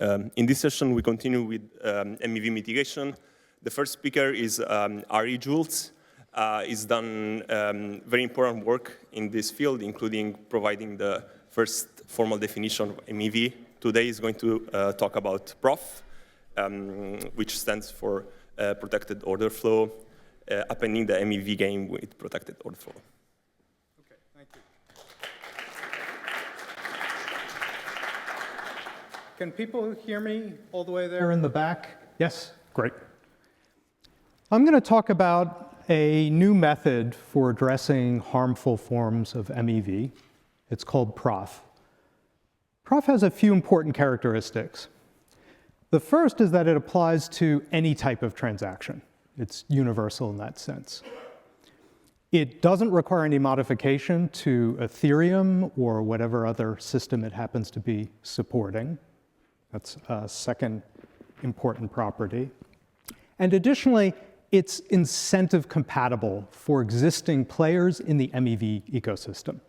In this session, we continue with MEV mitigation. The first speaker is Ari Jules. He's done very important work in this field, including providing the first formal definition of MEV. Today he's going to talk about PROF, which stands for Protected Order Flow, appending the MEV game with Protected Order Flow. Okay, thank you. Can people hear me all the way there in the back? Yes? Great. I'm going to talk about a new method for addressing harmful forms of MEV. It's called PROF. PROF has a few important characteristics. The first is that it applies to any type of transaction. It's universal in that sense. It doesn't require any modification to Ethereum or whatever other system it happens to be supporting. That's a second important property. And additionally, it's incentive compatible for existing players in the MEV ecosystem.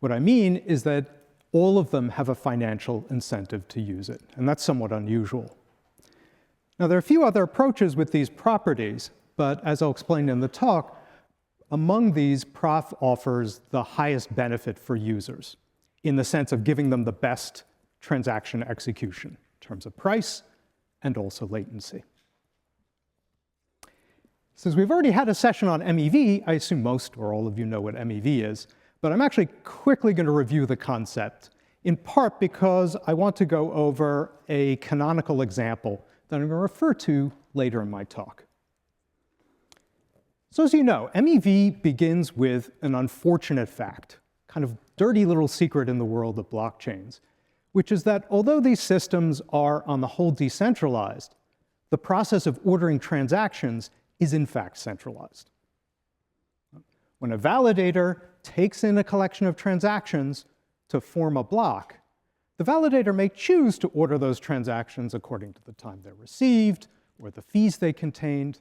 What I mean is that all of them have a financial incentive to use it, and that's somewhat unusual. Now, there are a few other approaches with these properties, but as I'll explain in the talk, among these, PROF offers the highest benefit for users in the sense of giving them the best transaction execution in terms of price and also latency. Since we've already had a session on MEV, I assume most or all of you know what MEV is, but I'm actually quickly going to review the concept, in part because I want to go over a canonical example that I'm going to refer to later in my talk. So as you know, MEV begins with an unfortunate fact, kind of dirty little secret in the world of blockchains, which is that although these systems are on the whole decentralized, the process of ordering transactions is in fact centralized. When a validator takes in a collection of transactions to form a block, the validator may choose to order those transactions according to the time they're received or the fees they contained,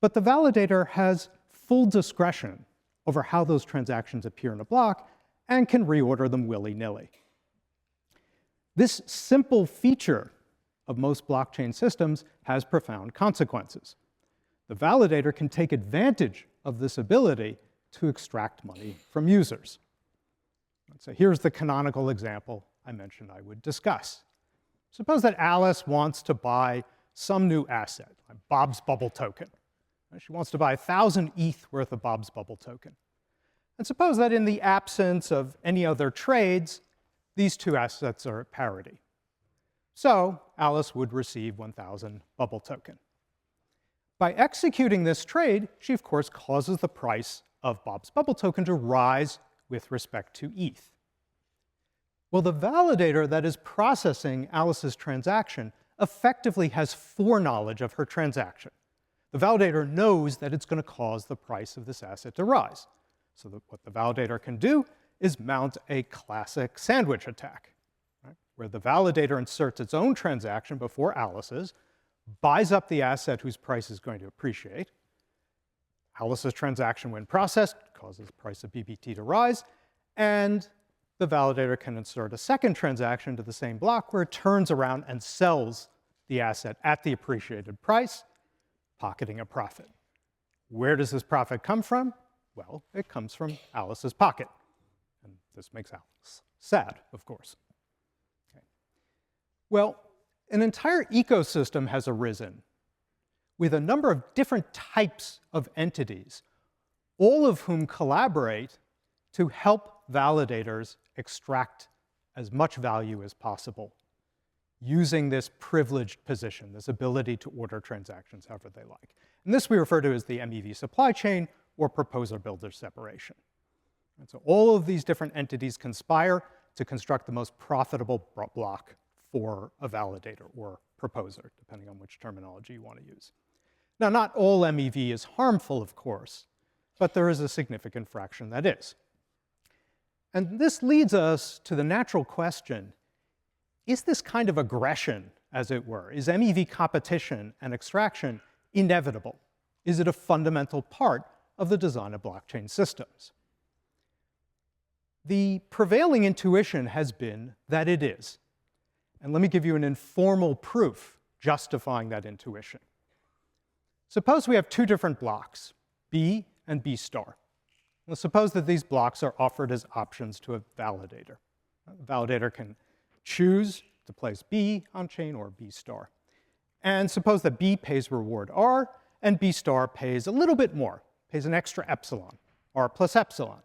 but the validator has full discretion over how those transactions appear in a block and can reorder them willy-nilly. This simple feature of most blockchain systems has profound consequences. The validator can take advantage of this ability to extract money from users. So here's the canonical example I mentioned I would discuss. Suppose that Alice wants to buy some new asset, like Bob's Bubble token. She wants to buy 1,000 ETH worth of Bob's Bubble token. And suppose that in the absence of any other trades, these two assets are at parity. So Alice would receive 1,000 Bubble token. By executing this trade, she, of course, causes the price of Bob's Bubble token to rise with respect to ETH. Well, the validator that is processing Alice's transaction effectively has foreknowledge of her transaction. The validator knows that it's going to cause the price of this asset to rise. So what the validator can do is mount a classic sandwich attack, right, where the validator inserts its own transaction before Alice's, buys up the asset whose price is going to appreciate. Alice's transaction, when processed, causes the price of BBT to rise, and the validator can insert a second transaction to the same block where it turns around and sells the asset at the appreciated price, pocketing a profit. Where does this profit come from? Well, it comes from Alice's pocket. And this makes Alice sad, of course. Okay. Well, an entire ecosystem has arisen with a number of different types of entities, all of whom collaborate to help validators extract as much value as possible using this privileged position, this ability to order transactions however they like. And this we refer to as the MEV supply chain or proposer-builder separation. And so all of these different entities conspire to construct the most profitable block for a validator or proposer, depending on which terminology you want to use. Now, not all MEV is harmful, of course, but there is a significant fraction that is. And this leads us to the natural question, is this kind of aggression, as it were, is MEV competition and extraction inevitable? Is it a fundamental part of the design of blockchain systems? The prevailing intuition has been that it is. And let me give you an informal proof justifying that intuition. Suppose we have two different blocks, B and B star. Let's suppose that these blocks are offered as options to a validator. The validator can choose to place B on chain or B star. And suppose that B pays reward R and B star pays a little bit more, pays an extra epsilon, R plus epsilon.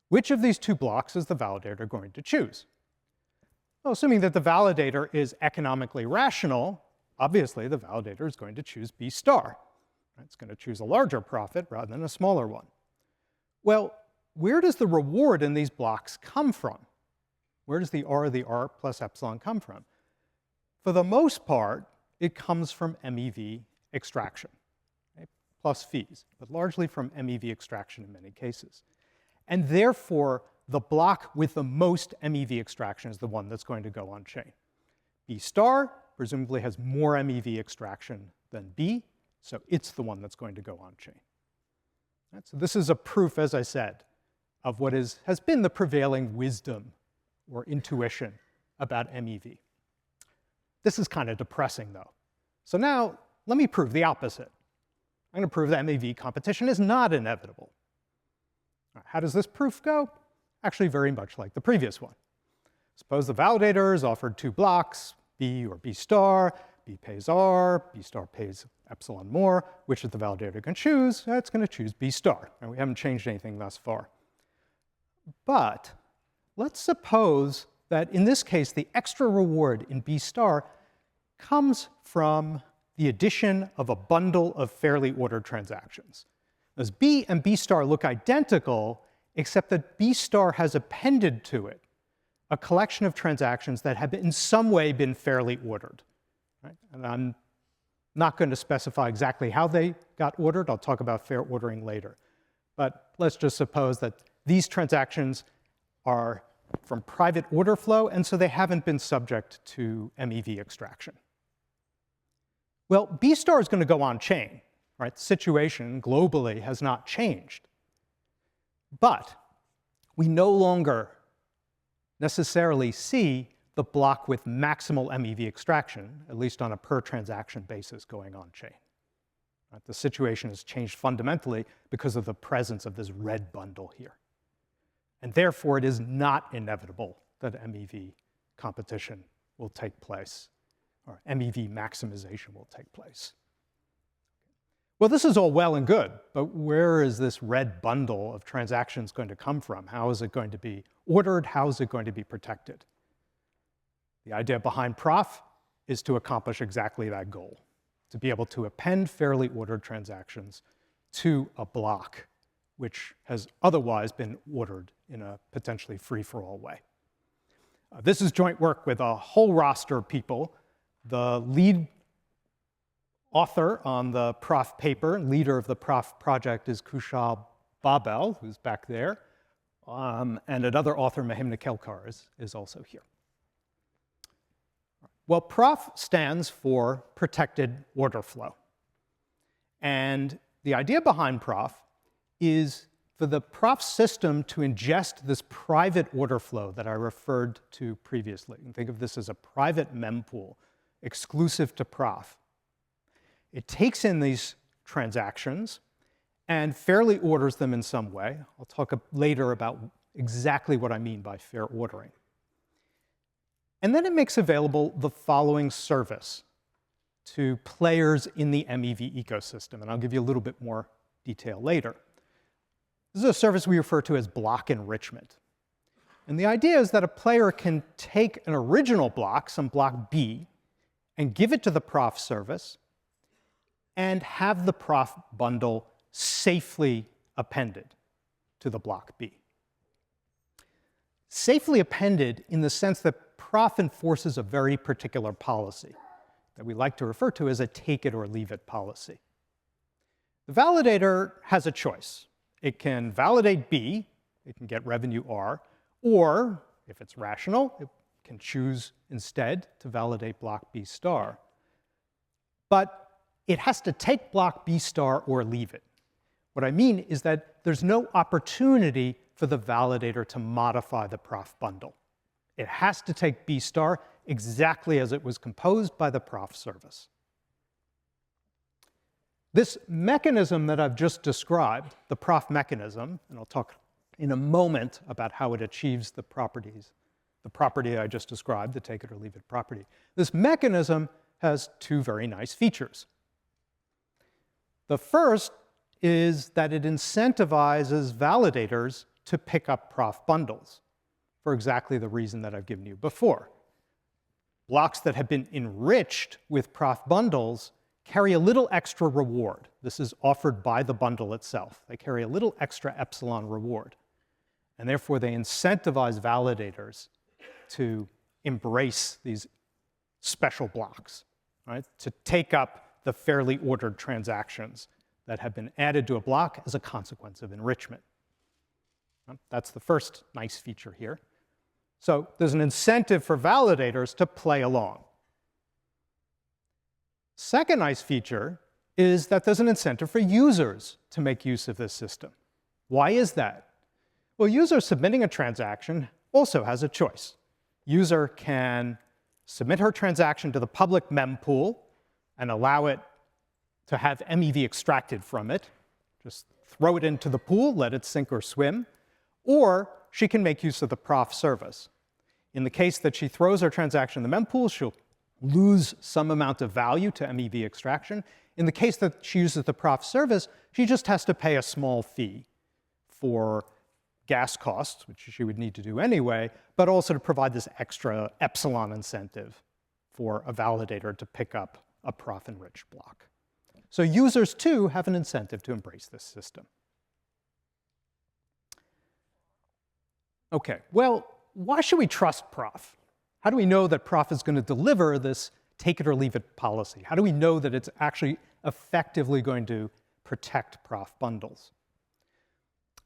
Which of these two blocks is the validator going to choose? Well, assuming that the validator is economically rational, obviously the validator is going to choose B star. It's going to choose a larger profit rather than a smaller one. Well, where does the reward in these blocks come from? Where does the R plus epsilon come from? For the most part, it comes from MEV extraction, okay, plus fees, but largely from MEV extraction in many cases. And therefore, the block with the most MEV extraction is the one that's going to go on chain. B star presumably has more MEV extraction than B, so it's the one that's going to go on chain. Right, so this is a proof, as I said, of what has been the prevailing wisdom or intuition about MEV. This is kind of depressing, though. So now, let me prove the opposite. I'm going to prove that MEV competition is not inevitable. How does this proof go? Actually, very much like the previous one. Suppose the validator is offered two blocks, B or B star. B pays R, B star pays epsilon more. Which is the validator can choose? It's going to choose B star. And we haven't changed anything thus far. But let's suppose that in this case, the extra reward in B star comes from the addition of a bundle of fairly ordered transactions. As B and B star look identical, except that B star has appended to it a collection of transactions that have in some way been fairly ordered. Right? And I'm not going to specify exactly how they got ordered. I'll talk about fair ordering later. But let's just suppose that these transactions are from private order flow, and so they haven't been subject to MEV extraction. Well, B star is going to go on chain. Right? The situation globally has not changed. But we no longer necessarily see the block with maximal MEV extraction, at least on a per transaction basis, going on chain. Right? The situation has changed fundamentally because of the presence of this red bundle here. And therefore, it is not inevitable that MEV competition will take place, or MEV maximization will take place. Well, this is all well and good, but where is this red bundle of transactions going to come from? How is it going to be ordered? How is it going to be protected? The idea behind Prof is to accomplish exactly that goal, to be able to append fairly ordered transactions to a block which has otherwise been ordered in a potentially free-for-all way. This is joint work with a whole roster of people. The lead author on the Prof paper, leader of the Prof project, is Kushal Babel, who's back there. And another author, Mahimna Kelkar, is also here. Well, Prof stands for protected order flow. And the idea behind Prof is for the Prof system to ingest this private order flow that I referred to previously. And think of this as a private mempool exclusive to Prof. It takes in these transactions and fairly orders them in some way. I'll talk later about exactly what I mean by fair ordering. And then it makes available the following service to players in the MEV ecosystem, and I'll give you a little bit more detail later. This is a service we refer to as block enrichment. And the idea is that a player can take an original block, some block B, and give it to the Prof service, and have the Prof bundle safely appended to the block B. Safely appended in the sense that Prof enforces a very particular policy that we like to refer to as a take it or leave it policy. The validator has a choice. It can validate B, it can get revenue R, or if it's rational, it can choose instead to validate block B star. But it has to take block B star or leave it. What I mean is that there's no opportunity for the validator to modify the Prof bundle. It has to take B star. exactly as it was composed by the prof service. This mechanism that I've just described, the prof mechanism, and I'll talk in a moment about how it achieves the properties, the property I just described, the take it or leave it property. This mechanism has two very nice features. The first is that it incentivizes validators to pick up prof bundles for exactly the reason that I've given you before. Blocks that have been enriched with prof bundles carry a little extra reward. This is offered by the bundle itself. They carry a little extra epsilon reward. And therefore, they incentivize validators to embrace these special blocks, right? To take up the fairly ordered transactions that have been added to a block as a consequence of enrichment. That's the first nice feature here. So there's an incentive for validators to play along. Second nice feature is that there's an incentive for users to make use of this system. Why is that? Well, user submitting a transaction also has a choice. User can submit her transaction to the public mempool and allow it to have MEV extracted from it. Just throw it into the pool, let it sink or swim. Or she can make use of the prof service. In the case that she throws her transaction in the mempool, she'll lose some amount of value to MEV extraction. In the case that she uses the prof service, she just has to pay a small fee for gas costs, which she would need to do anyway, but also to provide this extra epsilon incentive for a validator to pick up a prof-enriched block. So users, too, have an incentive to embrace this system. OK, well, why should we trust prof? How do we know that prof is going to deliver this take it or leave it policy? How do we know that it's actually effectively going to protect prof bundles?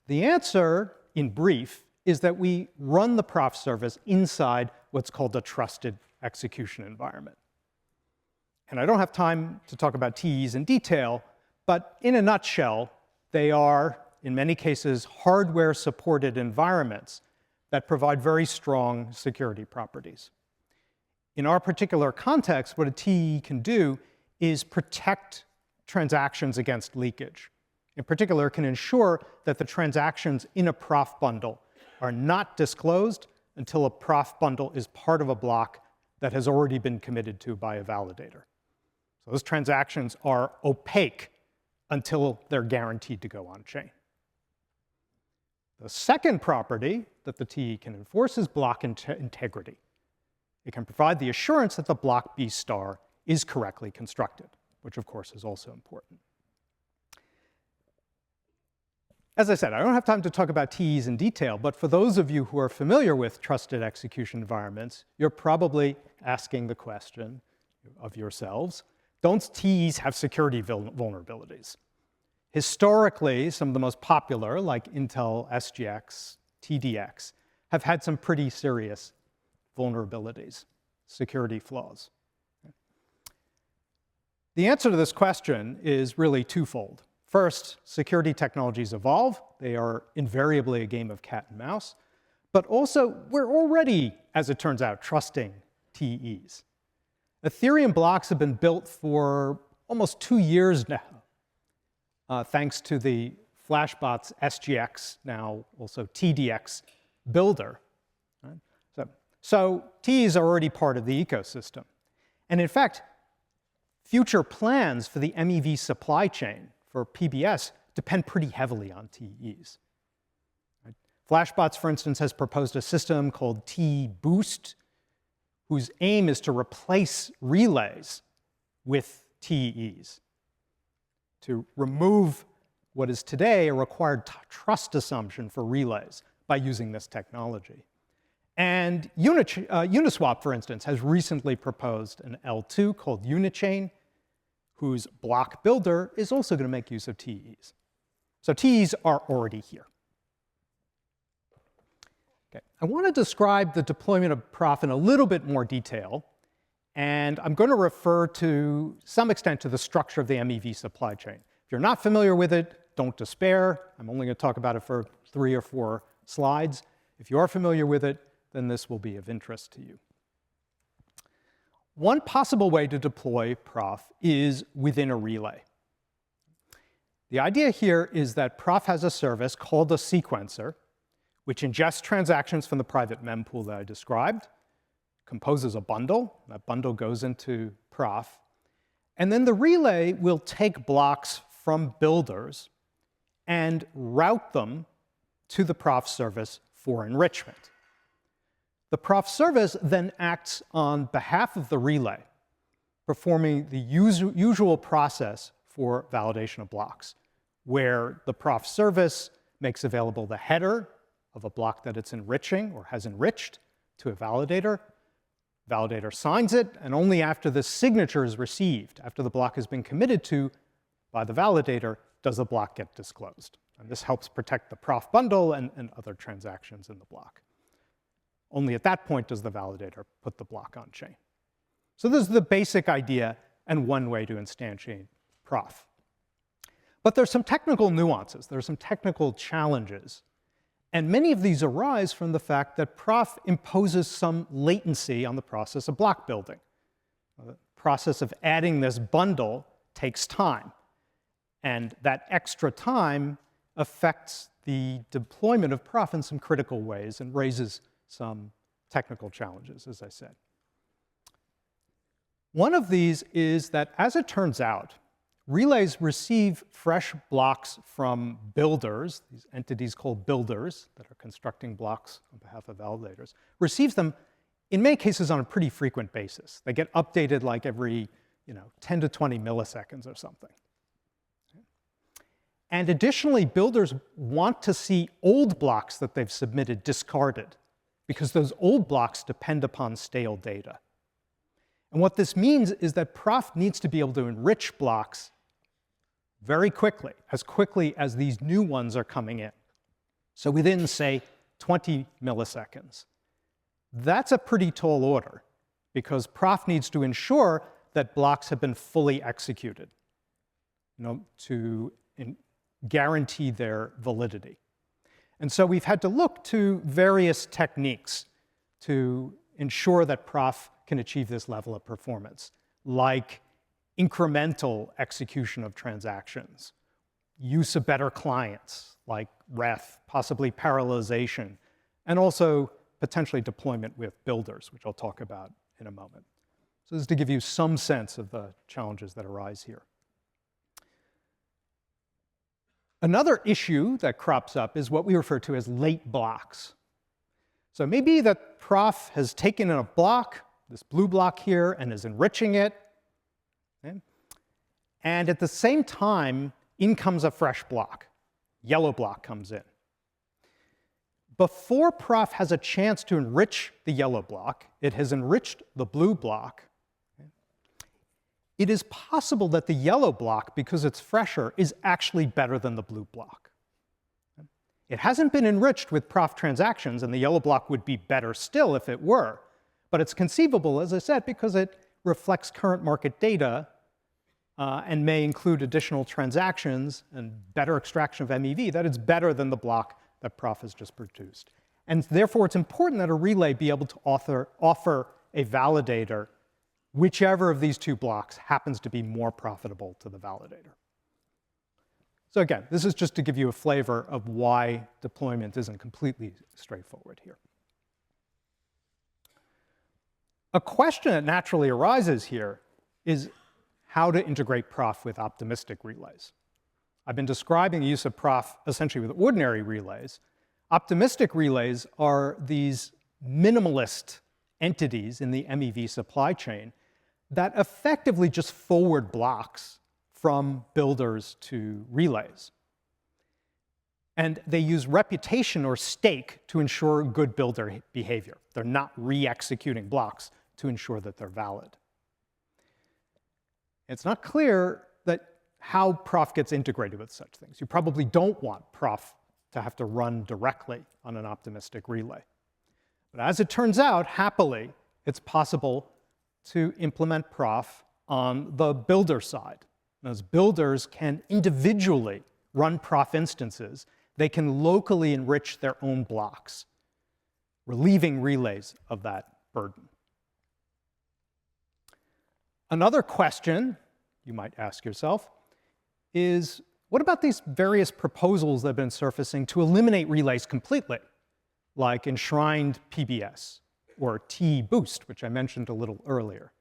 The answer, in brief, is that we run the prof service inside what's called a trusted execution environment. And I don't have time to talk about TEs in detail, but in a nutshell, they are, in many cases, hardware-supported environments that provide very strong security properties. In our particular context, what a TE can do is protect transactions against leakage. In particular, it can ensure that the transactions in a prof bundle are not disclosed until a prof bundle is part of a block that has already been committed to by a validator. So those transactions are opaque until they're guaranteed to go on-chain. The second property that the TE can enforce is block integrity. It can provide the assurance that the block B star is correctly constructed, which of course is also important. As I said, I don't have time to talk about TEs in detail, but for those of you who are familiar with trusted execution environments, you're probably asking the question of yourselves, don't TEs have security vulnerabilities? Historically, some of the most popular, like Intel SGX, TDX, have had some pretty serious vulnerabilities, security flaws. The answer to this question is really twofold. First, security technologies evolve. They are invariably a game of cat and mouse. But also, we're already, as it turns out, trusting TEs. Ethereum blocks have been built for almost 2 years now, thanks to the Flashbots SGX, now also TDX builder. Right? So TEs are already part of the ecosystem. And in fact, future plans for the MEV supply chain for PBS depend pretty heavily on TEs. Right? Flashbots, for instance, has proposed a system called T-Boost, whose aim is to replace relays with TEs, to remove what is today a required trust assumption for relays by using this technology. And Uniswap, for instance, has recently proposed an L2 called Unichain, whose block builder is also going to make use of TEs. So TEs are already here. Okay. I want to describe the deployment of prof in a little bit more detail, and I'm going to refer to some extent to the structure of the MEV supply chain. If you're not familiar with it, don't despair. I'm only going to talk about it for 3 or 4 slides. If you are familiar with it, then this will be of interest to you. One possible way to deploy Prof is within a relay. The idea here is that Prof has a service called a sequencer, which ingests transactions from the private mempool that I described, composes a bundle. That bundle goes into Prof. And then the relay will take blocks from builders and route them to the Prof service for enrichment. The Prof service then acts on behalf of the relay, performing the usual process for validation of blocks, where the Prof service makes available the header of a block that it's enriching or has enriched to a validator. Validator signs it, and only after the signature is received, after the block has been committed to by the validator, does the block get disclosed. And this helps protect the Prof bundle and other transactions in the block. Only at that point does the validator put the block on chain. So this is the basic idea and one way to instantiate Prof. But there's some technical nuances. There are some technical challenges. And many of these arise from the fact that Prof imposes some latency on the process of block building. The process of adding this bundle takes time. And that extra time affects the deployment of Prof in some critical ways and raises some technical challenges, as I said. One of these is that, as it turns out, relays receive fresh blocks from builders, these entities called builders that are constructing blocks on behalf of validators, receives them in many cases on a pretty frequent basis. They get updated like every 10 to 20 milliseconds or something. And additionally, builders want to see old blocks that they've submitted discarded, because those old blocks depend upon stale data. And what this means is that Prof needs to be able to enrich blocks very quickly as these new ones are coming in. So within, say, 20 milliseconds. That's a pretty tall order, because Prof needs to ensure that blocks have been fully executed, to guarantee their validity. And so we've had to look to various techniques to ensure that Prof can achieve this level of performance, like incremental execution of transactions, use of better clients like Ref, possibly parallelization, and also potentially deployment with builders, which I'll talk about in a moment. So this is to give you some sense of the challenges that arise here. Another issue that crops up is what we refer to as late blocks. So maybe that Prof has taken in a block, this blue block here, and is enriching it. Okay? And at the same time, in comes a fresh block. Yellow block comes in. Before Prof has a chance to enrich the yellow block, it has enriched the blue block. It is possible that the yellow block, because it's fresher, is actually better than the blue block. It hasn't been enriched with Prof transactions, and the yellow block would be better still if it were. But it's conceivable, as I said, because it reflects current market data and may include additional transactions and better extraction of MEV, that it's better than the block that Prof has just produced. And therefore, it's important that a relay be able to offer a validator whichever of these two blocks happens to be more profitable to the validator. So again, this is just to give you a flavor of why deployment isn't completely straightforward here. A question that naturally arises here is how to integrate Prof with optimistic relays. I've been describing the use of Prof essentially with ordinary relays. Optimistic relays are these minimalist entities in the MEV supply chain that effectively just forward blocks from builders to relays. And they use reputation or stake to ensure good builder behavior. They're not re-executing blocks to ensure that they're valid. It's not clear that how Prof gets integrated with such things. You probably don't want Prof to have to run directly on an optimistic relay. But as it turns out, happily, it's possible to implement Prof on the builder side. As builders can individually run Prof instances, they can locally enrich their own blocks, relieving relays of that burden. Another question you might ask yourself is, what about these various proposals that have been surfacing to eliminate relays completely, like enshrined PBS or T-boost, which I mentioned a little earlier?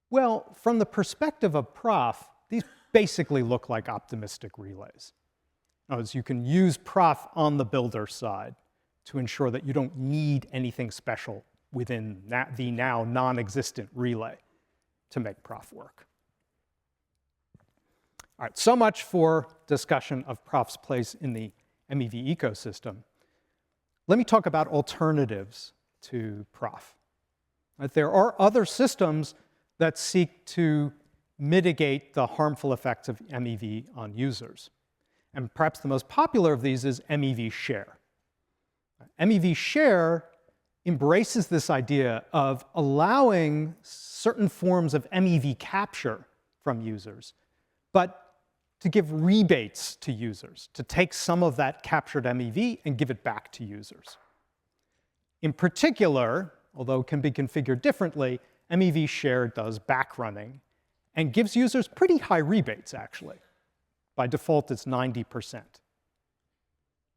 Well, from the perspective of Prof, these basically look like optimistic relays. In other words, you can use Prof on the builder side to ensure that you don't need anything special within the now non-existent relay to make Prof work. All right, so much for discussion of Prof's place in the MEV ecosystem. Let me talk about alternatives to Prof. There are other systems that seek to mitigate the harmful effects of MEV on users. And perhaps the most popular of these is MEV Share. MEV Share embraces this idea of allowing certain forms of MEV capture from users, but to give rebates to users, to take some of that captured MEV and give it back to users. In particular, although it can be configured differently, MEV Share does backrunning and gives users pretty high rebates, actually. By default, it's 90%.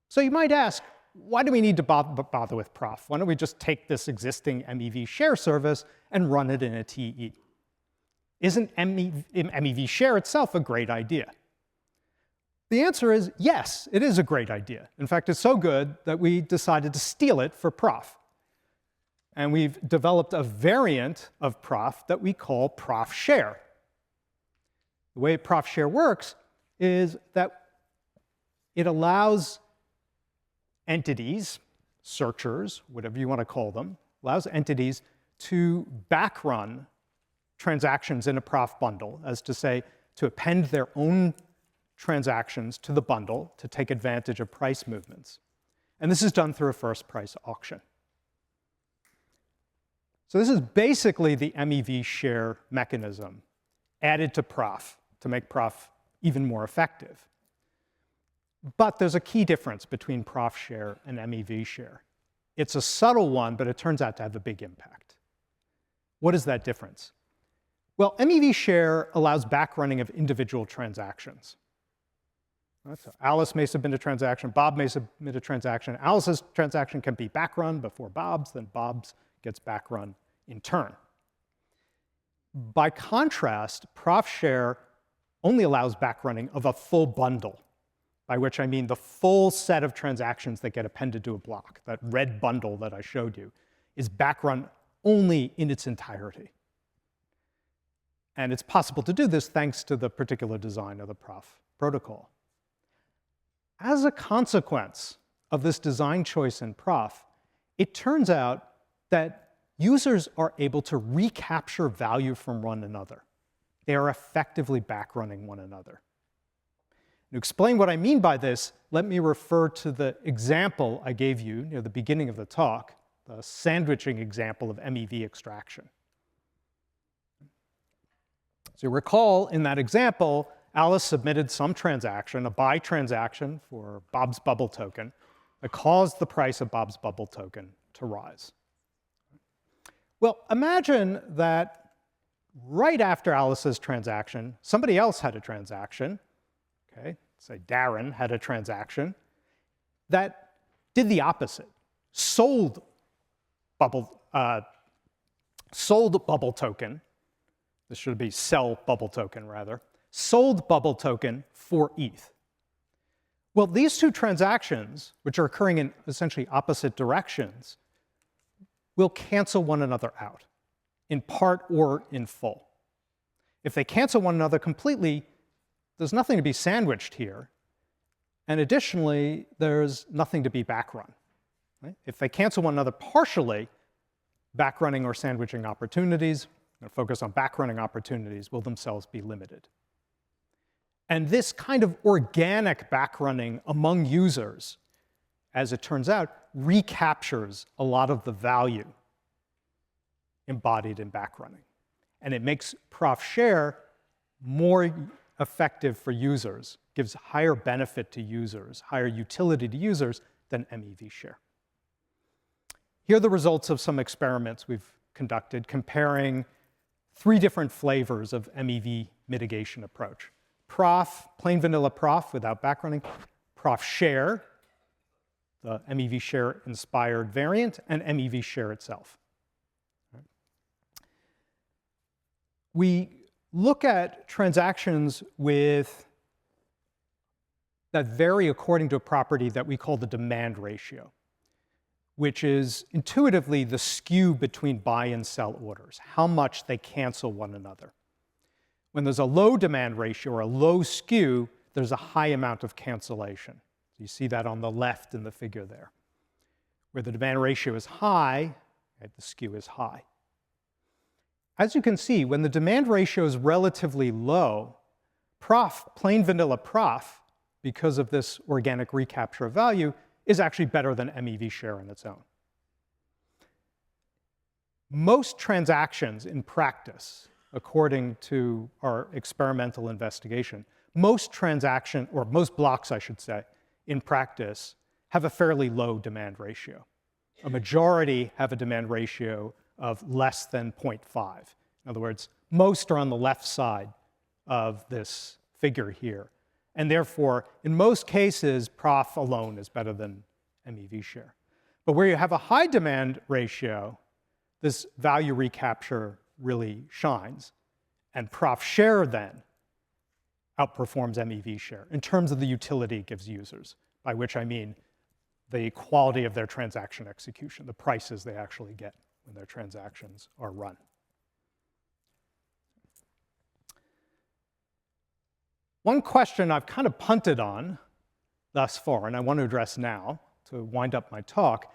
So you might ask, why do we need to bother with Prof? Why don't we just take this existing MEV Share service and run it in a TE? Isn't MEV Share itself a great idea? The answer is yes, it is a great idea. In fact, it's so good that we decided to steal it for Prof. And we've developed a variant of Prof that we call Prof Share. The way Prof Share works is that it allows entities, searchers, whatever you want to call them, allows entities to backrun transactions in a Prof bundle, as to say, to append their own transactions to the bundle to take advantage of price movements. And this is done through a first price auction. So this is basically the MEV Share mechanism added to Prof to make Prof even more effective. But there's a key difference between Prof Share and MEV Share. It's a subtle one, but it turns out to have a big impact. What is that difference? Well, MEV Share allows backrunning of individual transactions. So Alice may submit a transaction, Bob may submit a transaction. Alice's transaction can be backrun before Bob's, then Bob's gets backrun in turn. By contrast, Prof Share only allows backrunning of a full bundle, by which I mean the full set of transactions that get appended to a block. That red bundle that I showed you is backrun only in its entirety. And it's possible to do this thanks to the particular design of the Prof protocol. As a consequence of this design choice in Prof, it turns out that users are able to recapture value from one another. They are effectively backrunning one another. To explain what I mean by this, let me refer to the example I gave you near the beginning of the talk, the sandwiching example of MEV extraction. So you recall in that example, Alice submitted some transaction, a buy transaction for Bob's Bubble token, that caused the price of Bob's Bubble token to rise. Well, imagine that right after Alice's transaction, somebody else had a transaction, okay, say Darren had a transaction, that did the opposite, sold Bubble token, this should be sell Bubble token rather, sold Bubble token for ETH. Well, these two transactions, which are occurring in essentially opposite directions, will cancel one another out, in part or in full. If they cancel one another completely, there's nothing to be sandwiched here. And additionally, there's nothing to be backrun. Right? If they cancel one another partially, backrunning or sandwiching opportunities, and focus on backrunning opportunities, will themselves be limited. And this kind of organic backrunning among users, as it turns out, recaptures a lot of the value embodied in backrunning. And it makes Prof Share more effective for users, gives higher benefit to users, higher utility to users than MEV Share. Here are the results of some experiments we've conducted comparing three different flavors of MEV mitigation approach. Prof, plain vanilla prof without backgrounding, prof share, the MEV share inspired variant, and MEV share itself. We look at transactions that vary according to a property that we call the demand ratio, which is intuitively the skew between buy and sell orders, how much they cancel one another. When there's a low demand ratio or a low skew, there's a high amount of cancellation. You see that on the left in the figure there. Where the demand ratio is high, the skew is high. As you can see, when the demand ratio is relatively low, prof, plain vanilla prof, because of this organic recapture of value, is actually better than MEV share on its own. Most transactions in practice, according to our experimental investigation, most blocks, I should say, in practice have a fairly low demand ratio. A majority have a demand ratio of less than 0.5. In other words, most are on the left side of this figure here. And therefore, in most cases, prof alone is better than MEV share. But where you have a high demand ratio, this value recapture really shines. And prof share then outperforms MEV share in terms of the utility it gives users, by which I mean the quality of their transaction execution, the prices they actually get when their transactions are run. One question I've kind of punted on thus far, and I want to address now to wind up my talk,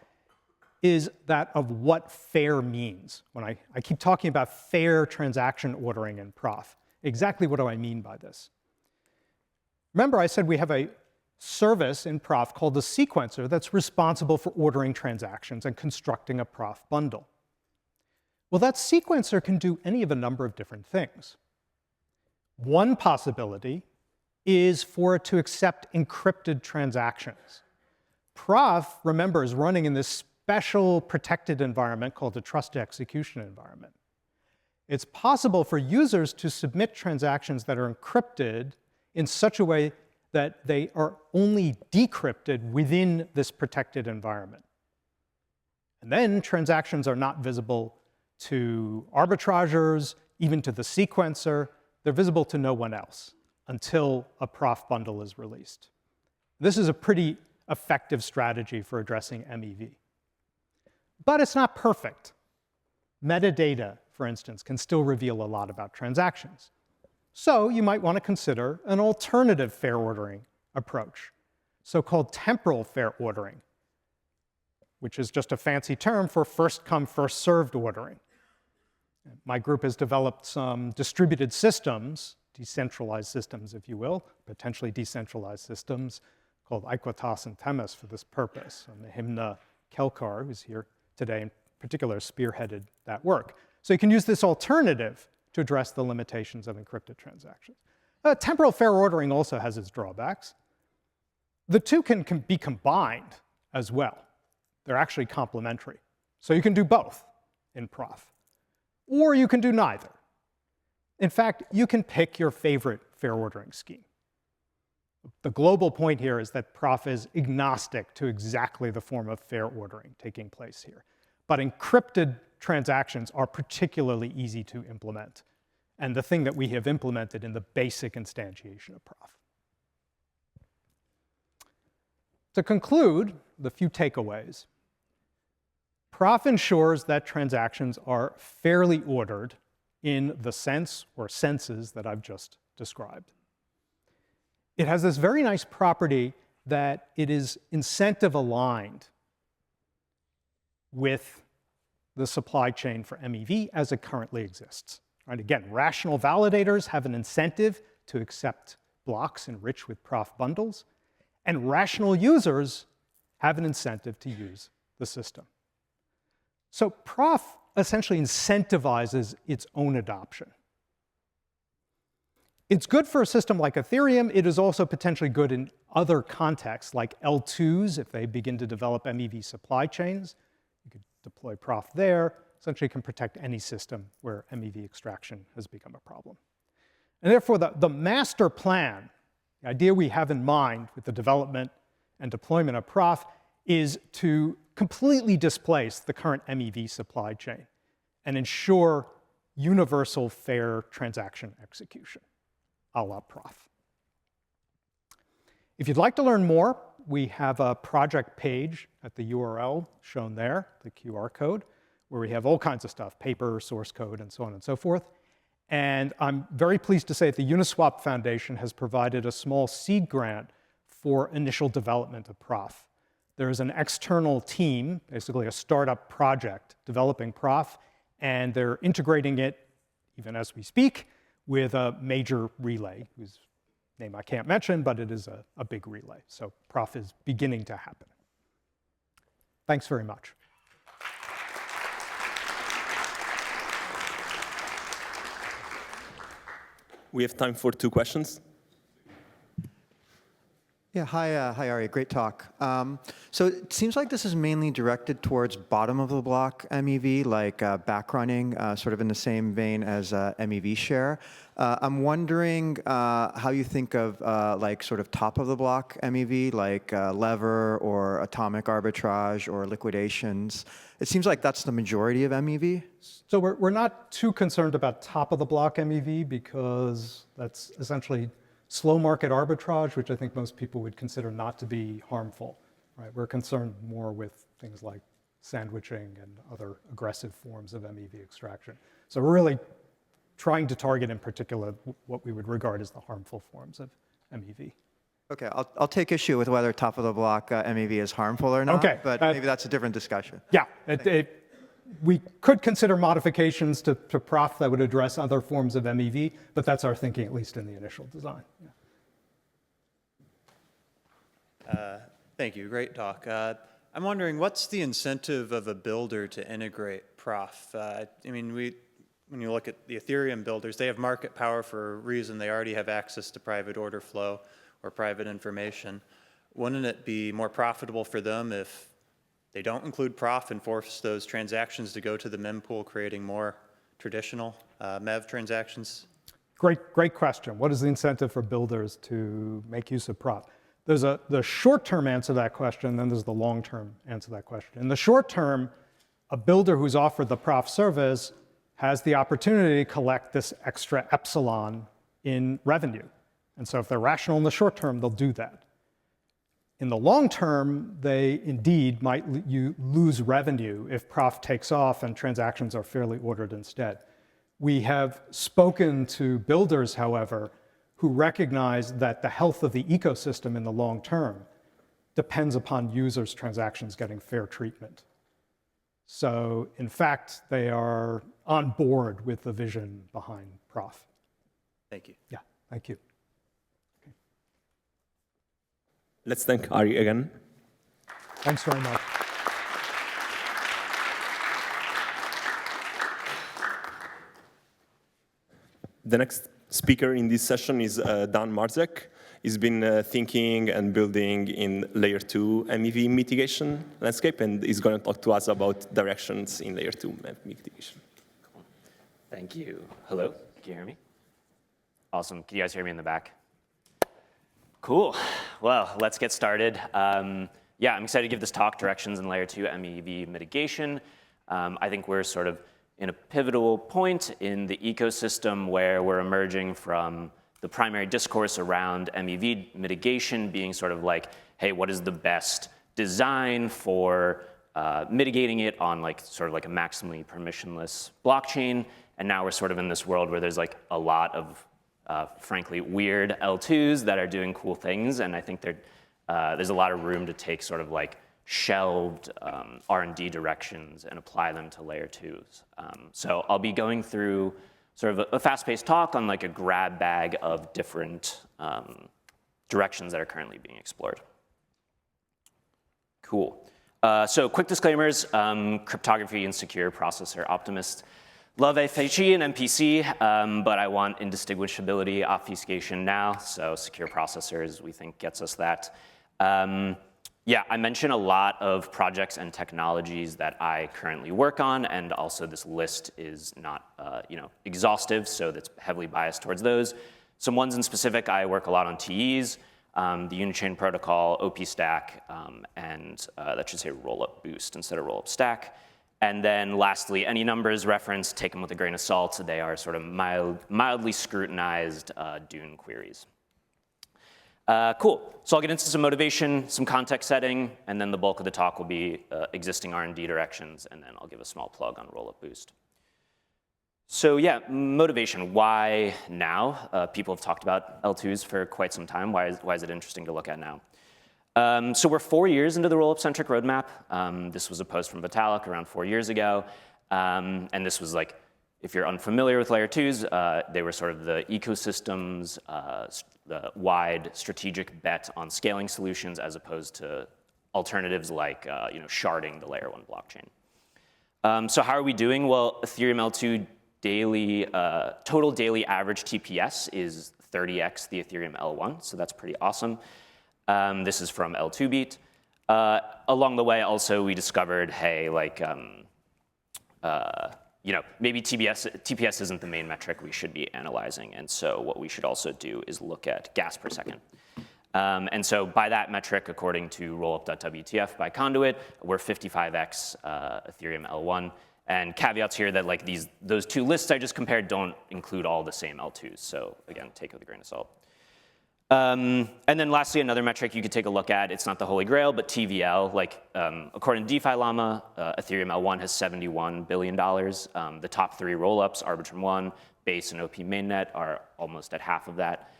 is that of what fair means. When I keep talking about fair transaction ordering in prof, exactly what do I mean by this? Remember, I said we have a service in prof called the sequencer that's responsible for ordering transactions and constructing a prof bundle. Well, that sequencer can do any of a number of different things. One possibility is for it to accept encrypted transactions. Prof, remember, is running in this special protected environment called the trusted execution environment. It's possible for users to submit transactions that are encrypted in such a way that they are only decrypted within this protected environment. And then transactions are not visible to arbitrageurs, even to the sequencer. They're visible to no one else until a prof bundle is released. This is a pretty effective strategy for addressing MEV. But it's not perfect. Metadata, for instance, can still reveal a lot about transactions. So you might want to consider an alternative fair ordering approach, so-called temporal fair ordering, which is just a fancy term for first come, first served ordering. My group has developed some distributed systems, decentralized systems, if you will, potentially decentralized systems, called Equitas and Themis for this purpose. And Himna Kelkar, who's here today, in particular, spearheaded that work. So you can use this alternative to address the limitations of encrypted transactions. Temporal fair ordering also has its drawbacks. The two can be combined as well. They're actually complementary. So you can do both in prof. Or you can do neither. In fact, you can pick your favorite fair ordering scheme. The global point here is that prof is agnostic to exactly the form of fair ordering taking place here. But encrypted transactions are particularly easy to implement, and the thing that we have implemented in the basic instantiation of prof. To conclude, the few takeaways. Prof ensures that transactions are fairly ordered in the sense or senses that I've just described. It has this very nice property that it is incentive aligned with the supply chain for MEV as it currently exists. Right? Again, rational validators have an incentive to accept blocks enriched with prof bundles, and rational users have an incentive to use the system. So prof essentially incentivizes its own adoption. It's good for a system like Ethereum. It is also potentially good in other contexts, like L2s, if they begin to develop MEV supply chains. You could deploy prof there. essentially can protect any system where MEV extraction has become a problem. And therefore, the master plan, the idea we have in mind with the development and deployment of Prof is to completely displace the current MEV supply chain and ensure universal fair transaction execution, a la Prof. If you'd like to learn more, we have a project page at the URL shown there, the QR code, where we have all kinds of stuff, paper, source code, and so on and so forth. And I'm very pleased to say that the Uniswap Foundation has provided a small seed grant for initial development of Prof. There is an external team, basically a startup project, developing Prof, and they're integrating it, even as we speak, with a major relay, whose name I can't mention, but it is a big relay. So Prof is beginning to happen. Thanks very much. We have time for 2 questions. Yeah, hi Ari, great talk. So it seems like this is mainly directed towards bottom-of-the-block MEV, like backrunning, sort of in the same vein as MEV share. I'm wondering how you think of like sort of top-of-the-block MEV, like lever or atomic arbitrage or liquidations. It seems like that's the majority of MEV. So we're not too concerned about top-of-the-block MEV because that's essentially slow market arbitrage, which I think most people would consider not to be harmful, right? We're concerned more with things like sandwiching and other aggressive forms of MEV extraction. So we're really trying to target in particular what we would regard as the harmful forms of MEV. Okay, I'll take issue with whether top-of-the-block MEV is harmful or not, okay, but maybe that's a different discussion. Yeah, we could consider modifications to Prof that would address other forms of MEV, but that's our thinking, at least in the initial design. Yeah. Thank you, great talk. I'm wondering, what's the incentive of a builder to integrate Prof? I mean, when you look at the Ethereum builders, they have market power for a reason. They already have access to private order flow or private information. Wouldn't it be more profitable for them if they don't include Prof and force those transactions to go to the mempool, creating more traditional MEV transactions? Great question. What is the incentive for builders to make use of Prof? There's the short-term answer to that question, then there's the long-term answer to that question. In the short term, a builder who's offered the Prof service has the opportunity to collect this extra epsilon in revenue. And so if they're rational in the short term, they'll do that. In the long term, they indeed might lose revenue if Prof takes off and transactions are fairly ordered instead. We have spoken to builders, however, who recognize that the health of the ecosystem in the long term depends upon users' transactions getting fair treatment. So in fact, they are on board with the vision behind Prof. Thank you. Yeah, thank you. Let's thank Ari again. Thanks very much. The next speaker in this session is Dan Marzek. He's been thinking and building in layer 2 MEV mitigation landscape, and he's going to talk to us about directions in layer 2 MEV mitigation. Cool. Thank you. Hello, can you hear me? Awesome. Can you guys hear me in the back? Cool. Well, let's get started. Yeah, I'm excited to give this talk, Directions in Layer 2 MEV Mitigation. I think we're sort of in a pivotal point in the ecosystem where we're emerging from the primary discourse around MEV mitigation being sort of like, hey, what is the best design for mitigating it on like sort of like a maximally permissionless blockchain? And now we're sort of in this world where there's like a lot of frankly, weird L2s that are doing cool things, and I think there's a lot of room to take sort of like shelved R&D directions and apply them to layer 2s. So I'll be going through sort of a fast-paced talk on like a grab bag of different directions that are currently being explored. Cool. So quick disclaimers, cryptography insecure, processor optimist. Love FHE and MPC, but I want indistinguishability obfuscation now, so secure processors we think gets us that. Yeah, I mentioned a lot of projects and technologies that I currently work on, and also this list is not exhaustive, so that's heavily biased towards those. Some ones in specific, I work a lot on TEs, the Unichain protocol, OP-Stack, and that should say rollup boost instead of rollup stack. And then lastly, any numbers referenced, take them with a grain of salt. They are sort of mildly scrutinized Dune queries. Cool, so I'll get into some motivation, some context setting, and then the bulk of the talk will be existing R&D directions, and then I'll give a small plug on rollup boost. So yeah, motivation, why now? People have talked about L2s for quite some time. Why is it interesting to look at now? So we're 4 years into the rollup-centric roadmap. This was a post from Vitalik around 4 years ago. And this was like, if you're unfamiliar with layer 2s, they were sort of the ecosystem's the wide strategic bet on scaling solutions as opposed to alternatives like sharding the layer 1 blockchain. So how are we doing? Well, Ethereum L2 daily, total daily average TPS is 30x the Ethereum L1, so that's pretty awesome. This is from L2Beat. Along the way, also, we discovered, hey, like, maybe TPS isn't the main metric we should be analyzing, and so what we should also do is look at gas per second. And so by that metric, according to rollup.wtf by Conduit, we're 55x Ethereum L1. And caveats here that like those two lists I just compared don't include all the same L2s. So again, take it with a grain of salt. And then lastly, another metric you could take a look at, it's not the holy grail, but TVL, like according to DeFi Llama, Ethereum L1 has $71 billion. The top 3 rollups, Arbitrum 1, Base, and OP Mainnet are almost at half of that.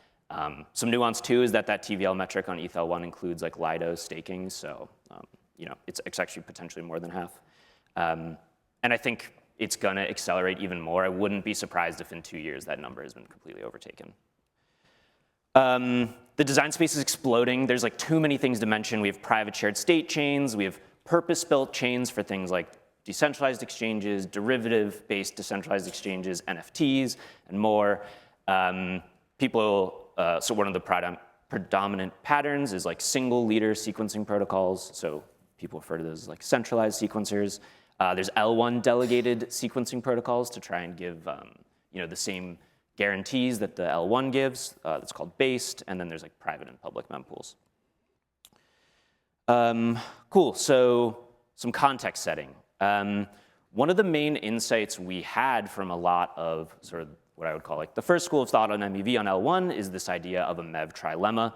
Some nuance too is that TVL metric on ETH L1 includes like Lido staking, so it's actually potentially more than half. And I think it's gonna accelerate even more. I wouldn't be surprised if in 2 years that number has been completely overtaken. The design space is exploding. There's like too many things to mention. We have private shared state chains. We have purpose-built chains for things like decentralized exchanges, derivative-based decentralized exchanges, NFTs, and more. So one of the predominant patterns is like single leader sequencing protocols. So people refer to those as like centralized sequencers. There's L1 delegated sequencing protocols to try and give the same guarantees that the L1 gives. That's called based, and then there's like private and public mempools. Cool, so some context setting. One of the main insights we had from a lot of sort of what I would call like the first school of thought on MEV on L1 is this idea of a MEV trilemma.